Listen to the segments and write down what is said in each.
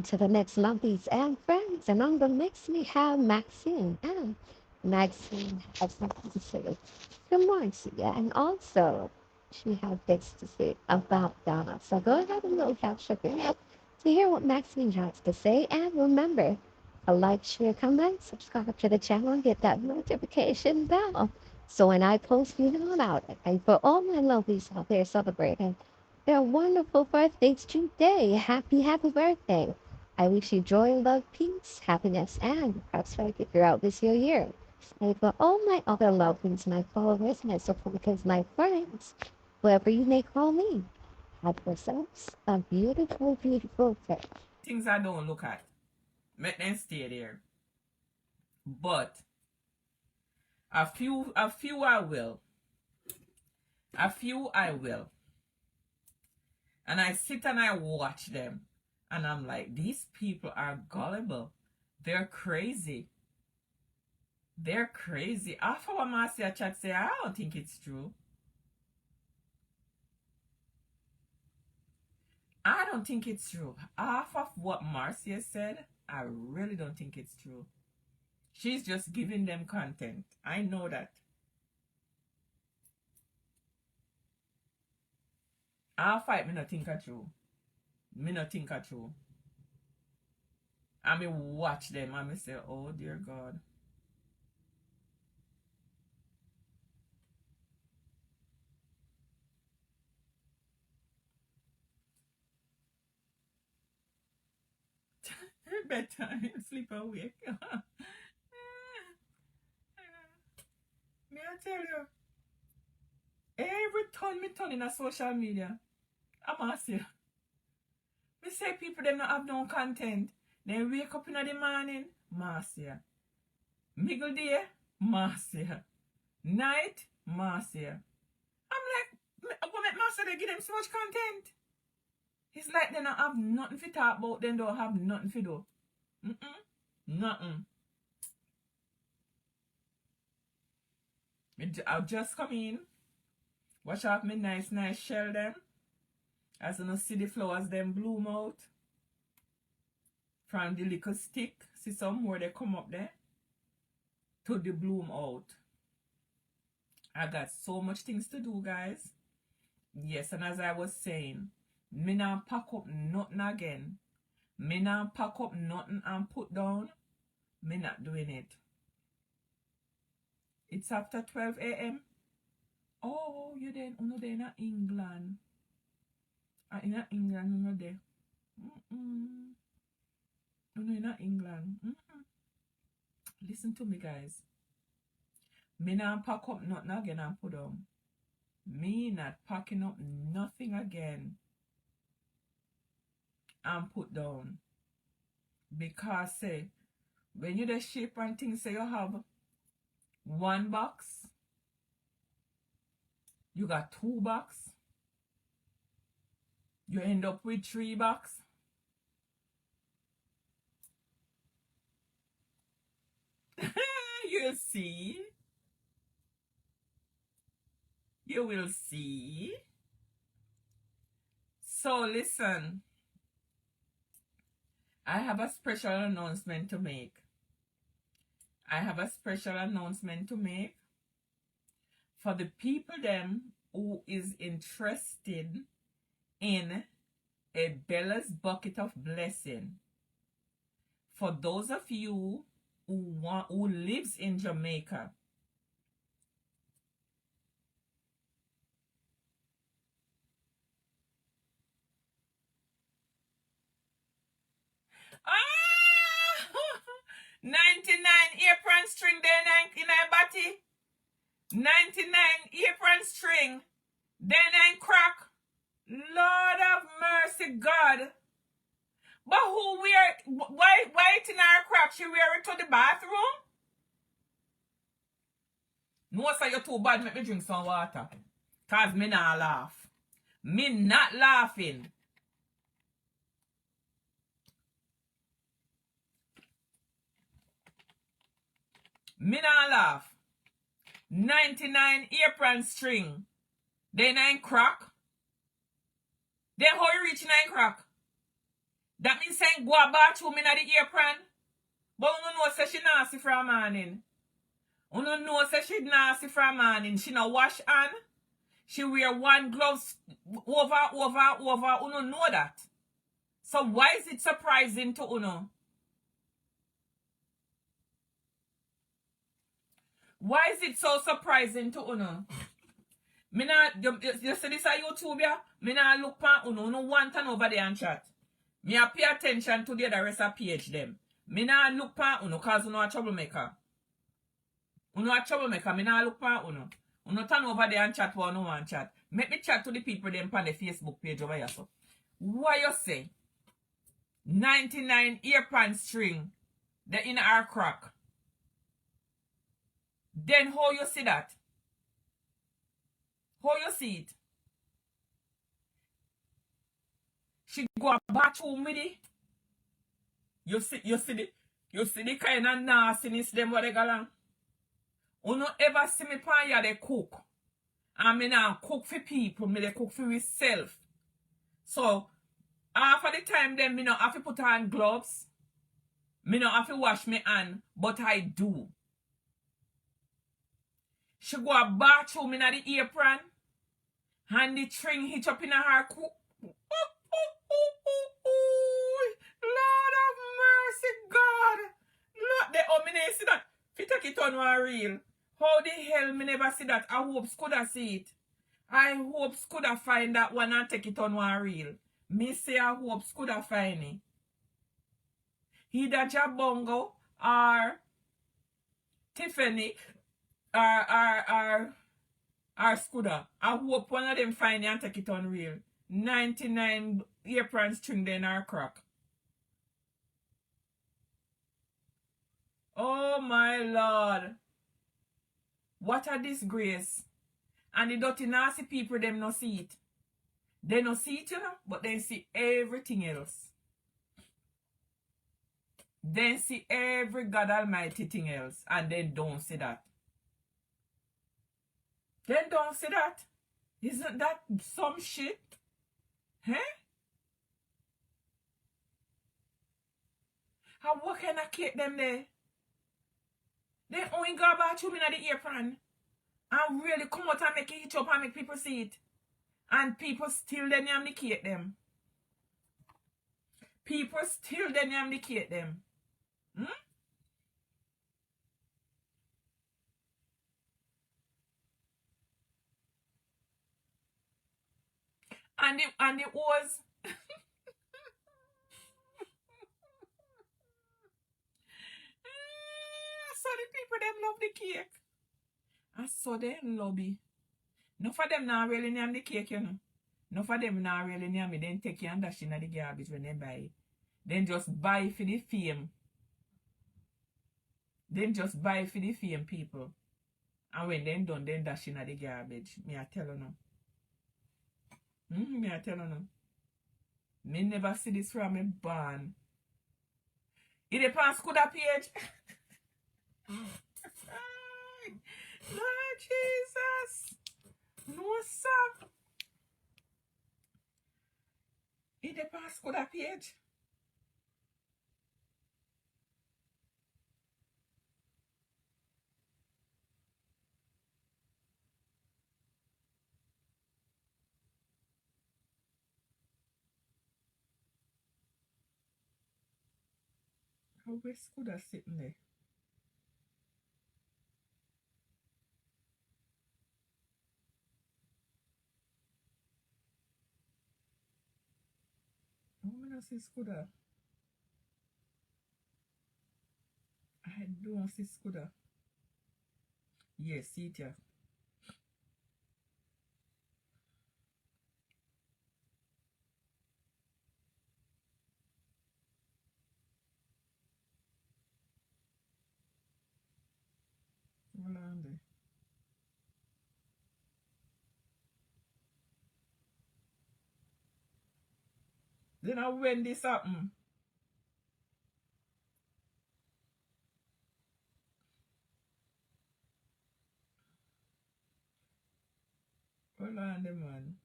welcome to the Mix Lumpies and Friends. And on the mix, we have Maxine. And Maxine has something to say to Marcia. And also, she has this to say about Donna. So go ahead and look out, check it out to hear what Maxine has to say. And remember, to like, share, comment, subscribe to the channel, and hit that notification bell. So when I post, you know about it. And for all my lovies out there celebrating their wonderful birthdays today. Happy, happy birthday. I wish you joy, love, peace, happiness, and prosperity throughout this year. And for all my other loved ones, my followers, my supporters, my friends, whoever you may call me, have yourselves a beautiful, beautiful day. Things I don't look at. Make them stay there. But a few I will. A few I will. And I sit and I watch them. And I'm like, these people are gullible. They're crazy. They're crazy. After what Marcia chat say, I don't think it's true. I don't think it's true. Half of what Marcia said, I really don't think it's true. She's just giving them content. I know that. Half fight me not think are true. Me not think are true. I me watch them and me say, oh dear God. Bedtime, sleep awake. Me I tell you, every turn me turn in a social media, I'm asking. Me say people them not have no content. Then wake up in the morning, Marcia. Middle day, Marcia. Night, Marcia. I'm like, what make Marcia they give them so much content? It's like they don't have nothing to talk about, they don't have nothing to do. Nothing. I'll just come in, wash off my nice shell them. As you know, see the flowers them bloom out. From the little stick, see some more they come up there. To the bloom out. I got so much things to do, guys. Yes, and as I was saying, me not pack up nothing again. Me not pack up nothing and put down. Me not doing it. It's after 12 a.m. Oh, you then uno there in England. In England, uno there. Uno in England. Listen to me, guys. Me not pack up nothing again and put down. Me not packing up nothing again and put down. Because say, when you the ship and things say you have 1 box, you got 2 box, you end up with 3 box. You'll see. You will see. So listen, I have a special announcement to make. I have a special announcement to make for the people them who is interested in a Bella's Bucket of Blessing. For those of you who lives in Jamaica, ah! 99 apron string then in a body. 99 apron string then and crack. Lord of mercy, God. But who wear why it in her crack? She wear it to the bathroom? No, say you're too bad, make me drink some water. Cause me not laugh. Me not laughing. Me not laugh. 99 apron string. Then 9 crack. Then how you reach 9 crack? That means saying go a bathroom in the apron. But you know say she nasty for a morning. You know say she nasty for a morning. She no wash hand. She wear one gloves over. You know that. So why is it surprising to Uno? Why is it so surprising to Uno? Me not, you see this on YouTube, yeah? Me not look pan Uno. Uno one turn over there and chat. Me a pay attention to the rest of page them. Me not look pan Uno cause Uno a troublemaker. Uno a troublemaker. Me not look pan Uno. Uno turn over there and chat what Uno want chat. Make me chat to the people them on the Facebook page over here. So, what you say? 99 earpan string. The in our crack. Then how you see that? How you see it? She go a bathroom with it. You see the kind of nastiness them what they go along. You no ever see me pan ya they cook. And me now cook for people, me they cook for myself. So half of the time then me not have to put on gloves. Me not have to wash my hand, but I do. She go a bathroom in the apron. And the string hitch up in her cook. Lord of mercy, God. Look, me never see that. If you take it on one reel, how the hell me never see that? I hope Skoda see it. I hope Skoda find that one and take it on one reel. Me say I hope Skoda find it. Either Jabongo or Tiffany or Skoda. I hope one of them find it and take it on reel. 99 apron string then our crack. Oh my Lord. What a disgrace. And the dirty nasty people them no see it. They no see it, you know, but they see everything else. They see every God Almighty thing else and then don't see that. Then don't see that. Isn't that some shit? Huh? How what kind of cake them there? They only go bathroom in the apron and really come out and make it hitch up and make people see it. And people still then indicate them. People still then indicate them. Hmm? And it was so the people them love the cake. I saw them lobby. None of them not really name the cake, you know. None of them not really name it. Then take it and dash in the garbage when they buy it. Then just buy for the fame. Then just buy for the fame, people. And when they done, then dash in the garbage. Me I tell you no. Me I tell you no. Me never see this from a barn. It depends Skoda page. Lord Jesus. No, sir. It depends Skoda page. How is Skoda sitting there? How many see Skoda? I don't see Skoda. Yes, see it here. Hold on there. Then I when this happen. Hold on there, man.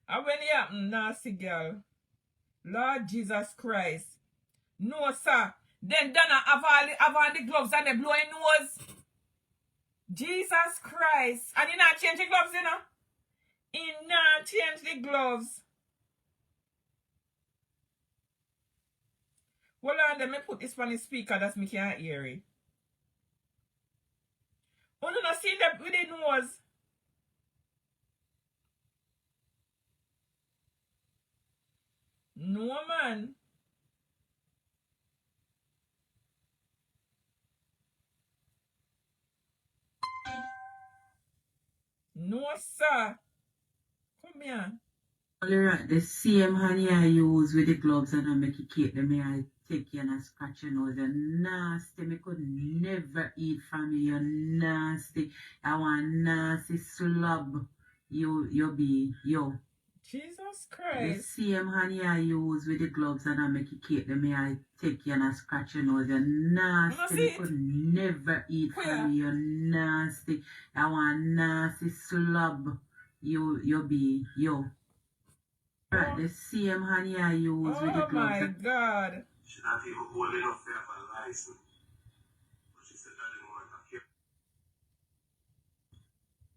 And when it happen, nasty girl. Lord Jesus Christ. No, sir. Then Donna have all the gloves and the blowing nose. Jesus Christ. And he not change the gloves, you know? He not change the gloves. Hold on, let me put this on the speaker that me can't hear it. Oh, no, see that with the nose. No, man. No, sir. Come here. Alright, the same honey I use with the gloves and I make it cake, them I take you and I scratch your nose. You're nasty. Me could never eat from you. You're nasty. I want nasty slob. You be, yo. Jesus The Christ. same honey I use with the gloves and I make it cake, them I take you and I scratch your nose. You're nasty. Me could never eat from you. You're nasty. I want nasty slob. You be, yo. Right, the same honey I use with the gloves. Oh my God. She's not even old enough to have a license. But she said that didn't want to keep.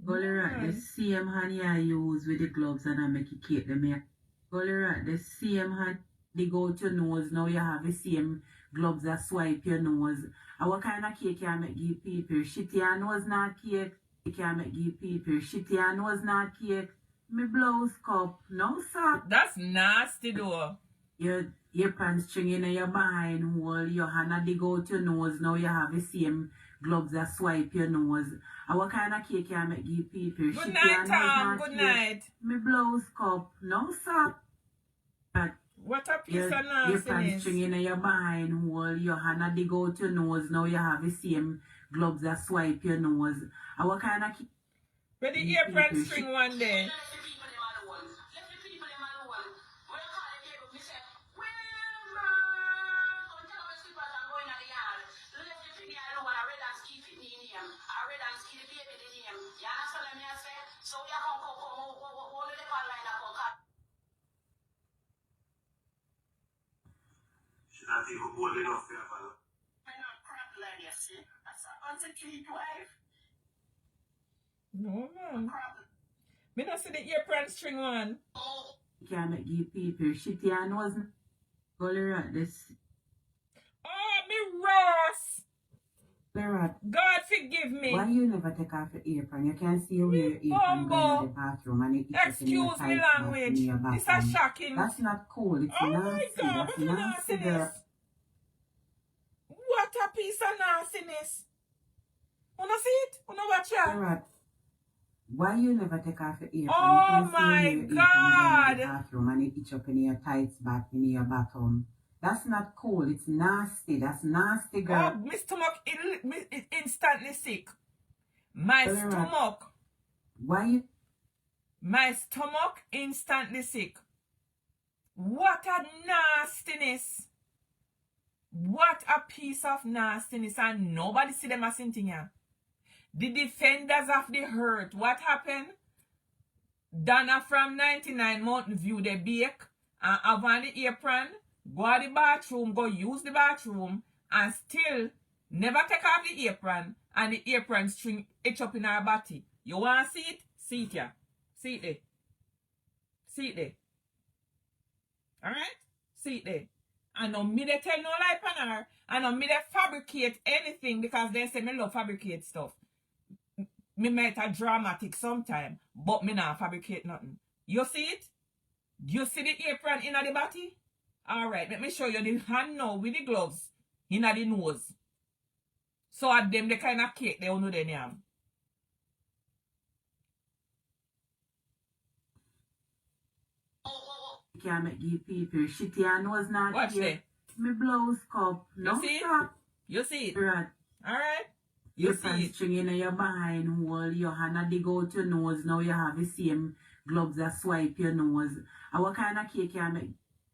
Gully right, the same honey I use with the gloves and I make it cake them here. Gully right, the same honey they go to your nose, now you have the same gloves that swipe your nose. And what kind of cake can make give people? Shitty and nose not cake. You can make give people. Shitty and nose not cake. Me blouse cup, no sir. That's nasty though. Your pants string in your behind hole, your hand dig out your nose, now you have the same gloves that swipe your nose. And what kind of cake can make give people? Good night, Tom. Good night. Me blouse cup, no sir. But what a piece of your pants nastiness. string in your behind hole, your hand dig out your nose, now you have the same gloves that swipe your nose. And what kind of cake? Where the apron string one day. She's not even old enough to have a license. No, man. Me not see the apron string one. You can make give people shitty and nose. Gully right, this. Oh, me Ross. Right. God forgive me. Why you never take off your apron? You can see you wear your apron going to the bathroom and it Excuse me language. This is shocking. That's not cool. It's Oh nasty. my God, That's what a nasty, nastiness. girl. What a piece of nastiness. Wanna see it? Wanna watch it? Right. Why you never take off your apron? Oh you can my see you wear your apron going to God. the bathroom and it itch up in your tights back in your bottom. That's not cool. It's nasty. That's nasty, girl. Oh, my stomach is instantly sick. My Very right. stomach. Why you? My stomach instantly sick. What a nastiness. What a piece of nastiness. And nobody see them as anything here. The defenders of the hurt. What happened? Donna from 99 Mountain View, they bake and have on the apron. Go to the bathroom, go use the bathroom, and still never take off the apron, and the apron string itch up in her body. You want to see it? See it here. See it there. See it there. Alright? See it there. And no me they tell no lie on her, and no me they fabricate anything because they say me love fabricate stuff. Me might a dramatic sometime, but me not fabricate nothing. You see it? You see the apron in the body? Alright, let me show you the hand now with the gloves in the nose. So at them the kind of cake they don't know they name. You can make give people shitty and nose not Watch here. there. Me blouse cup. No You see it? stop. You see it? Right. Alright? You You see pants it? string in your behind hole, your hand dig out your nose, now you have the same gloves that swipe your nose. And what kind of cake can make?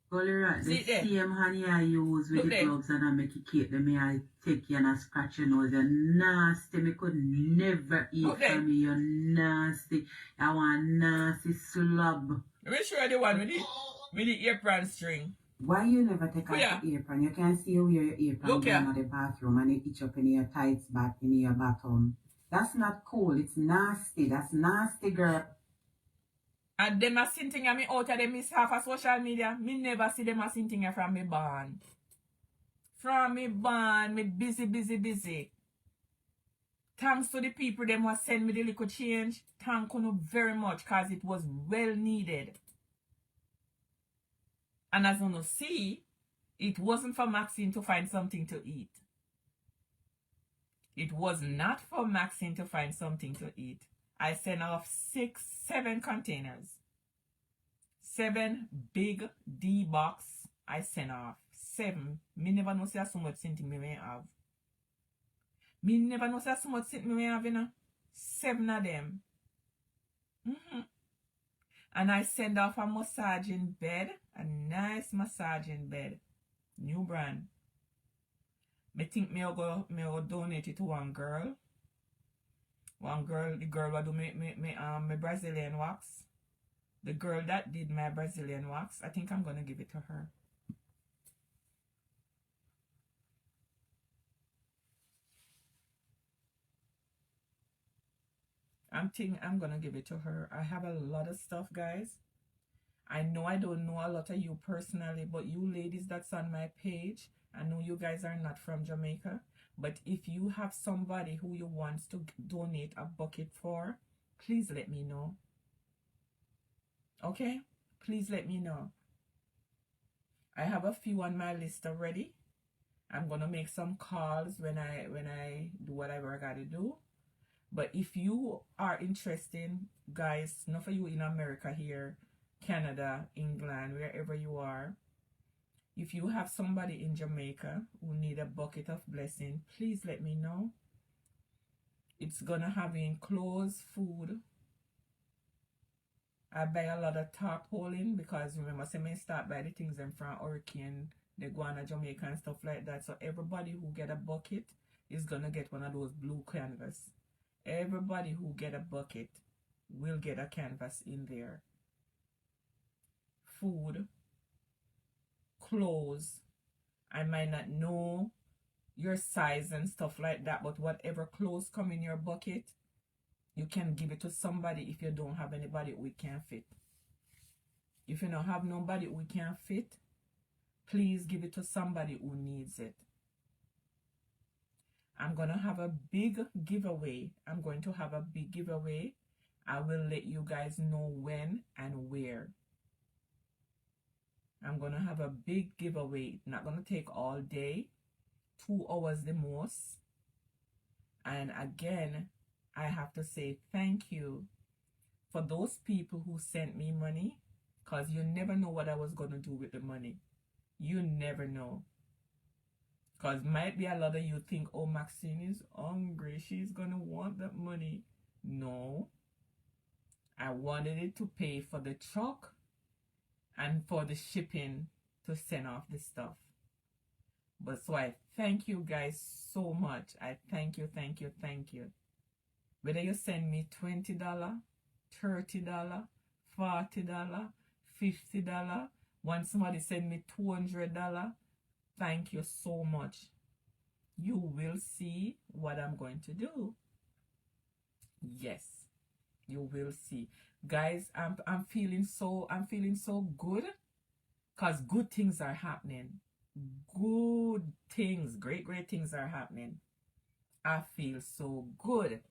Gully right, See the it there? same honey I use with Look the there. gloves and I make it cake, then me I take you and I scratch your nose. You're nasty, me could never eat Look there. from you, you're nasty. I want nasty slob. Let me show you the one with the apron string. Why you never take off Kuya, your apron? You can see wear your apron look going here. to the bathroom and it itch up in your tights back in your bottom. That's not cool. It's nasty. That's nasty, girl. And them a seen thing me out of them miss half of social media. Me never see them a seen thing from me born. From me born, me busy. Thanks to the people them who send me the little change. Thank you very much because it was well needed. And as you see, it wasn't for Maxine to find something to eat. It was not for Maxine to find something to eat. I sent off 7 containers. 7 big D box I sent off. 7. Me never know say so much something me may have. Me never know say so much something me may have, you know. 7 of them. And I send off a massaging bed. A nice massaging bed. New brand. Me think me go donate it to one girl. One girl, the girl who do me Brazilian wax. The girl that did my Brazilian wax, I think I'm gonna give it to her. I'm gonna give it to her. I have a lot of stuff, guys. I know I don't know a lot of you personally, but you ladies that's on my page, I know you guys are not from Jamaica, but if you have somebody who you want to donate a bucket for, please let me know. Okay? Please let me know. I have a few on my list already. I'm gonna make some calls when I do whatever I gotta do. But if you are interested, guys, not for you in America here, Canada, England, wherever you are, if you have somebody in Jamaica who need a bucket of blessing, please let me know. It's gonna have in clothes, food. I buy a lot of tarpaulin because remember, say me start by the things them from Hurricane, they go on a Jamaica and stuff like that. So everybody who get a bucket is gonna get one of those blue canvas. Everybody who get a bucket will get a canvas in there. Food, clothes. I might not know your size and stuff like that, but whatever clothes come in your bucket, you can give it to somebody if you don't have anybody who can fit. If you don't have nobody who can fit, please give it to somebody who needs it. I'm going to have a big giveaway. I'm going to have a big giveaway. I will let you guys know when and where. I'm going to have a big giveaway. Not going to take all day. 2 hours the most. And again, I have to say thank you for those people who sent me money, because you never know what I was going to do with the money. You never know. Because might be a lot of you think, oh, Maxine is hungry. She's going to want that money. No. I wanted it to pay for the truck and for the shipping to send off the stuff. But so I thank you guys so much. I thank you. Whether you send me $20, $30, $40, $50, when somebody send me $200, thank you so much. You will see what I'm going to do. Yes, you will see. Guys, I'm feeling so good, because good things are happening. Good things, great things are happening. I feel so good.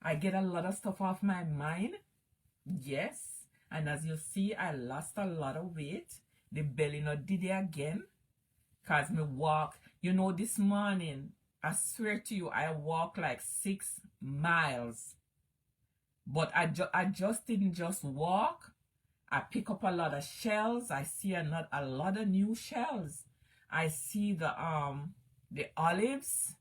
I get a lot of stuff off my mind. Yes. And as you see, I lost a lot of weight. The belly not did it again. Because me walk. You know, this morning, I swear to you, I walk like 6 miles. But I just didn't just walk. I pick up a lot of shells. I see a lot of new shells. I see the olives.